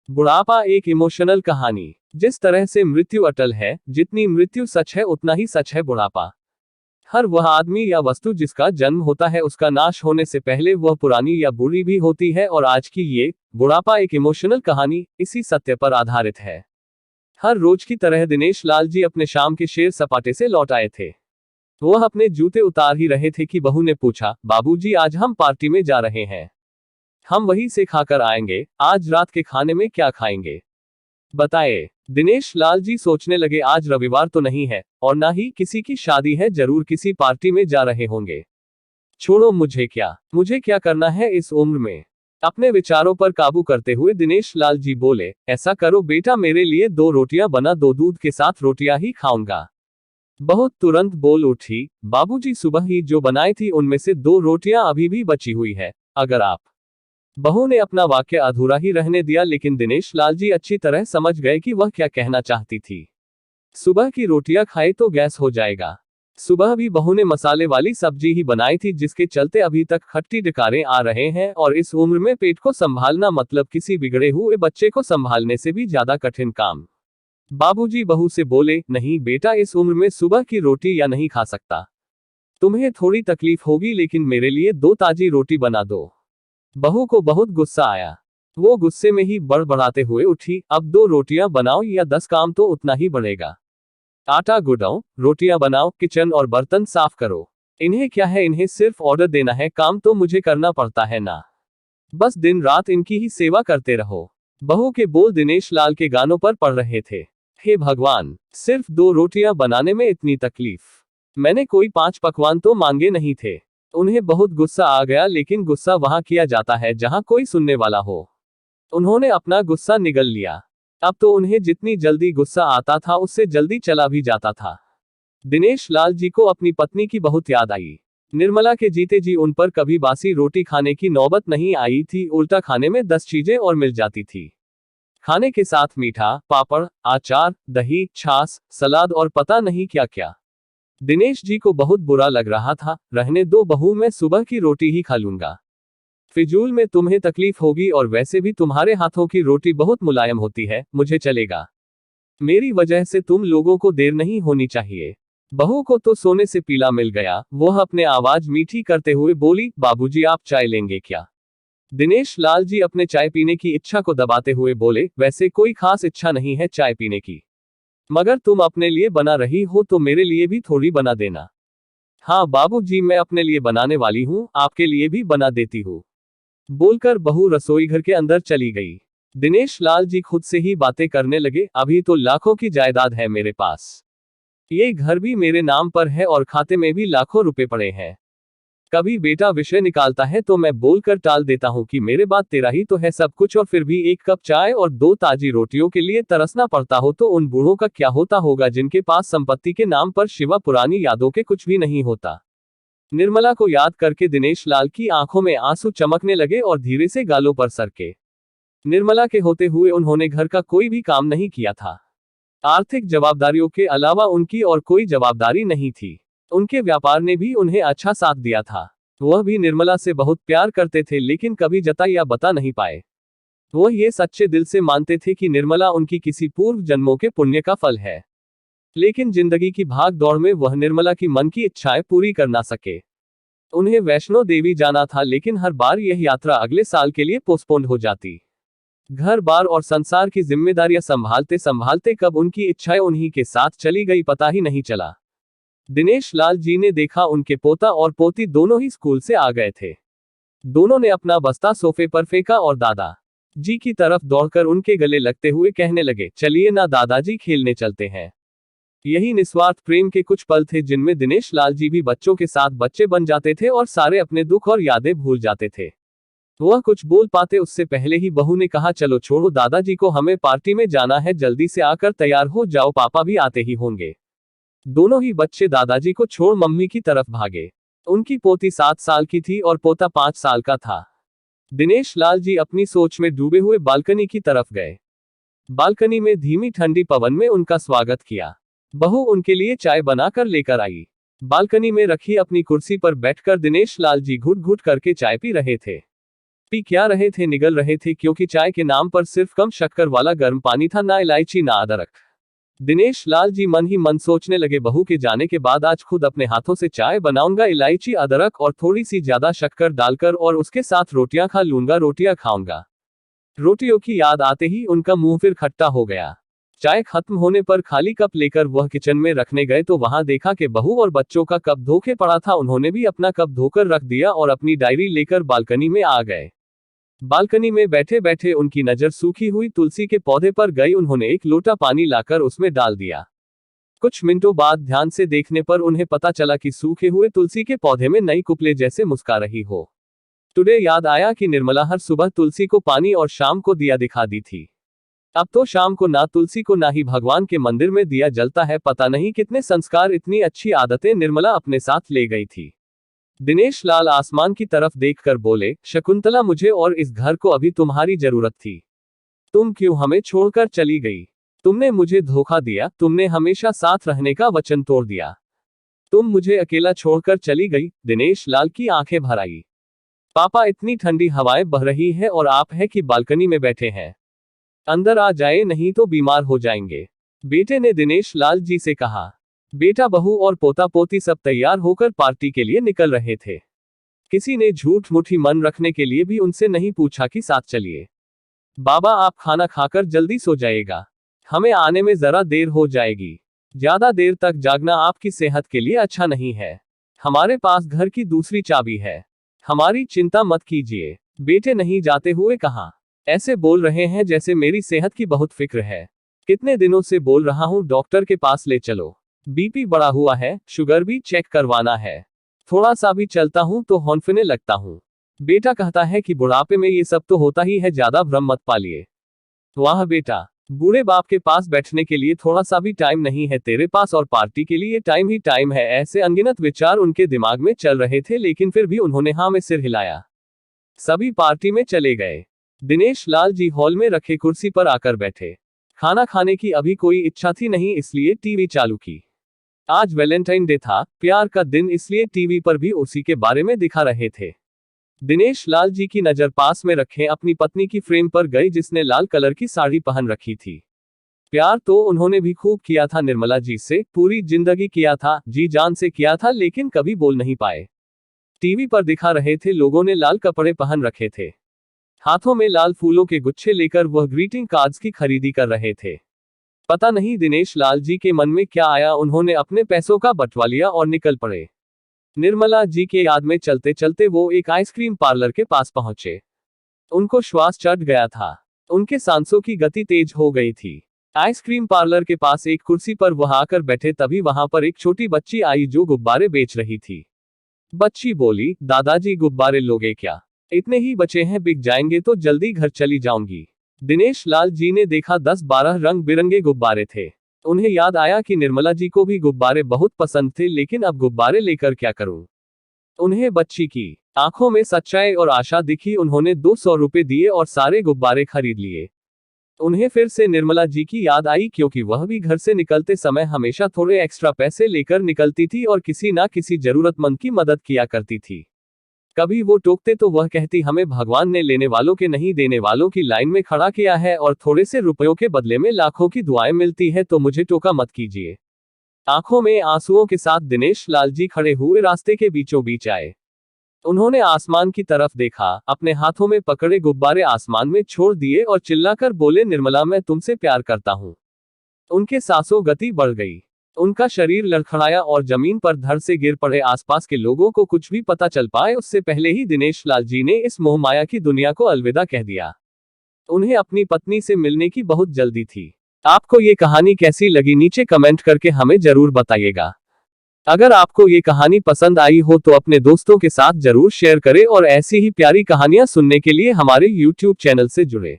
बुढ़ापा एक इमोशनल कहानी। जिस तरह से मृत्यु अटल है, जितनी मृत्यु सच है उतना ही सच है बुढ़ापा। हर वह आदमी या वस्तु जिसका जन्म होता है उसका नाश होने से पहले वह पुरानी या बुरी भी होती है, और आज की ये बुढ़ापा एक इमोशनल कहानी इसी सत्य पर आधारित है। हर रोज की तरह दिनेश लाल जी अपने शाम के सैर सपाटे से लौट आए थे। वह अपने जूते उतार ही रहे थे कि बहू ने पूछा, बाबूजी आज हम पार्टी में जा रहे हैं, हम वहीं से खाकर आएंगे, आज रात के खाने में क्या खाएंगे बताए। दिनेश लाल जी सोचने लगे, आज रविवार तो नहीं है और ना ही किसी की शादी है, जरूर किसी पार्टी में जा रहे होंगे। छोड़ो, मुझे क्या करना है इस उम्र में। अपने विचारों पर काबू करते हुए दिनेश लाल जी बोले, ऐसा करो बेटा, मेरे लिए 2 रोटियां बना दो, दूध के साथ रोटियां ही खाऊंगा। बहू तुरंत बोल उठी, बाबूजी सुबह ही जो बनाई थी उनमें से 2 रोटियां अभी भी बची हुई है, अगर आप। बहू ने अपना वाक्य अधूरा ही रहने दिया, लेकिन दिनेश लाल जी अच्छी तरह समझ गए कि वह क्या कहना चाहती थी। सुबह की रोटियां खाए तो गैस हो जाएगा। सुबह भी बहू ने मसाले वाली सब्जी ही बनाई थी, जिसके चलते अभी तक खट्टी डकारें आ रहे हैं, और इस उम्र में पेट को संभालना मतलब किसी बिगड़े हुए बच्चे को संभालने से भी ज्यादा कठिन काम। बाबूजी बहू से बोले, नहीं बेटा, इस उम्र में सुबह की रोटी या नहीं खा सकता। तुम्हें थोड़ी तकलीफ होगी, लेकिन मेरे लिए 2 ताजी रोटी बना दो। बहू को बहुत गुस्सा आया। वो गुस्से में ही बड़बड़ाते हुए उठी, अब 2 रोटियां बनाओ या 10 काम तो उतना ही बढ़ेगा। आटा गुड़ाओ, रोटियां बनाओ, किचन और बर्तन साफ करो। इन्हें क्या है, इन्हें सिर्फ ऑर्डर देना है, काम तो मुझे करना पड़ता है ना। बस दिन रात इनकी ही सेवा करते रहो। बहू के बोल दिनेश लाल के गानों पर पड़ रहे थे। हे भगवान, सिर्फ 2 रोटियां बनाने में इतनी तकलीफ। मैंने कोई 5 पकवान तो मांगे नहीं थे। उन्हें बहुत गुस्सा आ गया, लेकिन गुस्सा वहां किया जाता है जहां कोई सुनने वाला हो। उन्होंने अपना गुस्सा निगल लिया। अब तो उन्हें जितनी जल्दी गुस्सा आता था उससे जल्दी चला भी जाता था। दिनेश लाल जी को अपनी पत्नी की बहुत याद आई। निर्मला के जीते जी उन पर कभी बासी रोटी खाने की नौबत नहीं आई थी, उल्टा खाने में 10 चीजें और मिल जाती थी। खाने के साथ मीठा, पापड़, अचार, दही, छाछ, सलाद और पता नहीं क्या क्या। दिनेश जी को बहुत बुरा लग रहा था। रहने दो बहू, मैं सुबह की रोटी ही खा लूंगा। फिजूल में तुम्हें तकलीफ होगी, और वैसे भी तुम्हारे हाथों की रोटी बहुत मुलायम होती है, मुझे चलेगा। मेरी वजह से तुम लोगों को देर नहीं होनी चाहिए। बहू को तो सोने से पीला मिल गया। वह अपने आवाज मीठी करते हुए बोली, बाबूजी आप चाय लेंगे क्या? दिनेश लाल जी अपने चाय पीने की इच्छा को दबाते हुए बोले, वैसे कोई खास इच्छा नहीं है चाय पीने की, मगर तुम अपने लिए बना रही हो तो मेरे लिए भी थोड़ी बना देना। हाँ बाबूजी, मैं अपने लिए बनाने वाली हूँ, आपके लिए भी बना देती हूँ। बोलकर बहू रसोई घर के अंदर चली गई। दिनेश लाल जी खुद से ही बातें करने लगे, अभी तो लाखों की जायदाद है मेरे पास। ये घर भी मेरे नाम पर है और खाते में भी लाखों रुपए पड़े हैं। कभी बेटा विषय निकालता है तो मैं बोलकर टाल देता हूँ कि मेरे बाद तेरा ही तो है सब कुछ, और फिर भी 1 कप चाय और 2 ताजी रोटियों के लिए तरसना पड़ता हो तो उन बूढ़ों का क्या होता होगा जिनके पास संपत्ति के नाम पर शिवा पुरानी यादों के कुछ भी नहीं होता। निर्मला को याद करके दिनेश लाल की आंखों में आंसू चमकने लगे और धीरे से गालों पर सरके। निर्मला के होते हुए उन्होंने घर का कोई भी काम नहीं किया था। आर्थिक जवाबदारियों के अलावा उनकी और कोई जवाबदारी नहीं थी। उनके व्यापार ने भी उन्हें अच्छा साथ दिया था। वह भी निर्मला से बहुत प्यार करते थे, लेकिन कभी जता या बता नहीं पाए। वह ये सच्चे दिल से मानते थे कि निर्मला उनकी किसी पूर्व जन्मों के पुण्य का फल है, लेकिन जिंदगी की भाग दौड़ में वह निर्मला की मन की इच्छाएं पूरी कर ना सके। उन्हें वैष्णो देवी जाना था, लेकिन हर बार यह यात्रा अगले साल के लिए पोस्टपोन्ड हो जाती। घर बार और संसार की जिम्मेदारियां संभालते संभालते कब उनकी इच्छाएं उन्हीं के साथ चली गई पता ही नहीं चला। दिनेश लाल जी ने देखा उनके पोता और पोती दोनों ही स्कूल से आ गए थे। दोनों ने अपना बस्ता सोफे पर फेंका और दादा जी की तरफ दौड़कर उनके गले लगते हुए कहने लगे, चलिए ना दादाजी, खेलने चलते हैं। यही निस्वार्थ प्रेम के कुछ पल थे जिनमें दिनेश लाल जी भी बच्चों के साथ बच्चे बन जाते थे और सारे अपने दुख और यादें भूल जाते थे। वह कुछ बोल पाते उससे पहले ही बहू ने कहा, चलो छोड़ो दादाजी को, हमें पार्टी में जाना है, जल्दी से आकर तैयार हो जाओ, पापा भी आते ही होंगे। दोनों ही बच्चे दादाजी को छोड़ मम्मी की तरफ भागे। उनकी पोती 7 साल की थी और पोता 5 साल का था। दिनेश लाल जी अपनी सोच में डूबे हुए बालकनी की तरफ गए। बालकनी में धीमी ठंडी पवन में उनका स्वागत किया। बहू उनके लिए चाय बनाकर लेकर आई। बालकनी में रखी अपनी कुर्सी पर बैठकर दिनेश लाल जी घुट घुट करके चाय पी रहे थे। पी क्या रहे थे, निगल रहे थे, क्योंकि चाय के नाम पर सिर्फ कम शक्कर वाला गर्म पानी था, ना इलायची ना अदरक। दिनेश लाल जी मन ही मन सोचने लगे, बहू के जाने के बाद आज खुद अपने हाथों से चाय बनाऊंगा, इलायची अदरक और थोड़ी सी ज्यादा शक्कर डालकर, और उसके साथ रोटियां खा लूंगा, रोटियां खाऊंगा। रोटियों की याद आते ही उनका मुंह फिर खट्टा हो गया। चाय खत्म होने पर खाली कप लेकर वह किचन में रखने गए तो वहां देखा कि बहू और बच्चों का कप धोके पड़ा था। उन्होंने भी अपना कप धोकर रख दिया और अपनी डायरी लेकर बालकनी में आ गए। बालकनी में बैठे बैठे उनकी नजर सूखी हुई तुलसी के पौधे पर गई। उन्होंने एक लोटा पानी लाकर उसमें डाल दिया। कुछ मिनटों बाद ध्यान से देखने पर उन्हें पता चला कि सूखे हुए तुलसी के पौधे में नई कुपले जैसे मुस्का रही हो। टुडे याद आया कि निर्मला हर सुबह तुलसी को पानी और शाम को दिया दिखा दी थी। अब तो शाम को ना तुलसी को ना ही भगवान के मंदिर में दिया जलता है। पता नहीं कितने संस्कार, इतनी अच्छी आदतें निर्मला अपने साथ ले गई थी। दिनेश लाल आसमान की तरफ देखकर बोले, शकुंतला, मुझे और इस घर को अभी तुम्हारी जरूरत थी। तुम क्यों हमें छोड़कर चली गई? तुमने मुझे धोखा दिया, तुमने हमेशा साथ रहने का वचन तोड़ दिया। तुम मुझे अकेला छोड़कर चली गई। दिनेश लाल की आंखें भर आई। पापा, इतनी ठंडी हवाएं बह रही है और आप है कि बालकनी में बैठे हैं। अंदर आ जाए, नहीं तो बीमार हो जाएंगे, बेटे ने दिनेश लाल जी से कहा। बेटा, बहू और पोता पोती सब तैयार होकर पार्टी के लिए निकल रहे थे। किसी ने झूठ मुठी मन रखने के लिए भी उनसे नहीं पूछा कि साथ चलिए। बाबा, आप खाना खाकर जल्दी सो जाइएगा, हमें आने में जरा देर हो जाएगी। ज्यादा देर तक जागना आपकी सेहत के लिए अच्छा नहीं है। हमारे पास घर की दूसरी चाबी है, हमारी चिंता मत कीजिए। बेटे, नहीं जाते हुए कहा। ऐसे बोल रहे हैं जैसे मेरी सेहत की बहुत फिक्र है। कितने दिनों से बोल रहा हूं, डॉक्टर के पास ले चलो। बीपी बढ़ा हुआ है, शुगर भी चेक करवाना है। थोड़ा सा भी चलता हूं तो हौंफने लगता हूं। बेटा कहता है कि बुढ़ापे में ये सब तो होता ही है, ज्यादा भ्रम मत पालिए। वाह बेटा, बूढ़े बाप के पास बैठने के लिए थोड़ा सा भी टाइम नहीं है तेरे पास, और पार्टी के लिए टाइम ही टाइम है। ऐसे अनगिनत विचार उनके दिमाग में चल रहे थे, लेकिन फिर भी उन्होंने हाँ में सिर हिलाया। सभी पार्टी में चले गए। दिनेश लाल जी हॉल में रखे कुर्सी पर आकर बैठे। खाना खाने की अभी कोई इच्छा थी नहीं, इसलिए टीवी चालू की। आज वैलेंटाइन डे था, प्यार का दिन, इसलिए टीवी पर भी उसी के बारे में दिखा रहे थे। दिनेश लाल जी की नजर पास में रखे अपनी पत्नी की फ्रेम पर गई, जिसने लाल कलर की साड़ी पहन रखी थी। प्यार तो उन्होंने भी खूब किया था निर्मला जी से, पूरी जिंदगी किया था, जी जान से किया था, लेकिन कभी बोल नहीं पाए। टीवी पर दिखा रहे थे, लोगों ने लाल कपड़े पहन रखे थे। हाथों में लाल फूलों के गुच्छे लेकर वह ग्रीटिंग कार्ड्स की खरीदी कर रहे थे। पता नहीं दिनेश लाल जी के मन में क्या आया, उन्होंने अपने पैसों का बंटवा लिया और निकल पड़े। निर्मला जी के याद में चलते चलते वो एक आइसक्रीम पार्लर के पास पहुंचे। उनको श्वास चढ़ गया था, उनके सांसों की गति तेज हो गई थी। आइसक्रीम पार्लर के पास एक कुर्सी पर वह आकर बैठे, तभी वहां पर एक छोटी बच्ची आई जो गुब्बारे बेच रही थी। बच्ची बोली, दादाजी गुब्बारे लोगे क्या? इतने ही बचे हैं, बिक जाएंगे तो जल्दी घर चली जाऊंगी। दिनेश लाल जी ने देखा 10-12 रंग बिरंगे गुब्बारे थे। उन्हें याद आया कि निर्मला जी को भी गुब्बारे बहुत पसंद थे, लेकिन अब गुब्बारे लेकर क्या करूं? उन्हें बच्ची की आंखों में सच्चाई और आशा दिखी। उन्होंने 200 रुपए दिए और सारे गुब्बारे खरीद लिए। उन्हें फिर से निर्मला जी की याद आई, क्योंकि वह भी घर से निकलते समय हमेशा थोड़े एक्स्ट्रा पैसे लेकर निकलती थी और किसी ना किसी जरूरतमंद की मदद किया करती थी। कभी वो टोकते तो वह कहती, हमें भगवान ने लेने वालों के नहीं देने वालों की लाइन में खड़ा किया है, और थोड़े से रुपयों के बदले में लाखों की दुआएं मिलती है, तो मुझे टोका मत कीजिए। आंखों में आंसुओं के साथ दिनेश लाल जी खड़े हुए रास्ते के बीचों बीच आए। उन्होंने आसमान की तरफ देखा, अपने हाथों में पकड़े गुब्बारे आसमान में छोड़ दिए और चिल्लाकर बोले, निर्मला, मैं तुमसे प्यार करता हूं। उनके सांसों गति बढ़ गई, उनका शरीर लड़खड़ाया और जमीन पर धड़ से गिर पड़े। आसपास के लोगों को कुछ भी पता चल पाए उससे पहले ही दिनेश लाल जी ने इस मोहमाया की दुनिया को अलविदा कह दिया। उन्हें अपनी पत्नी से मिलने की बहुत जल्दी थी। आपको ये कहानी कैसी लगी, नीचे कमेंट करके हमें जरूर बताइएगा। अगर आपको ये कहानी पसंद आई हो तो अपने दोस्तों के साथ जरूर शेयर करें, और ऐसी ही प्यारी कहानियां सुनने के लिए हमारे YouTube चैनल से जुड़े।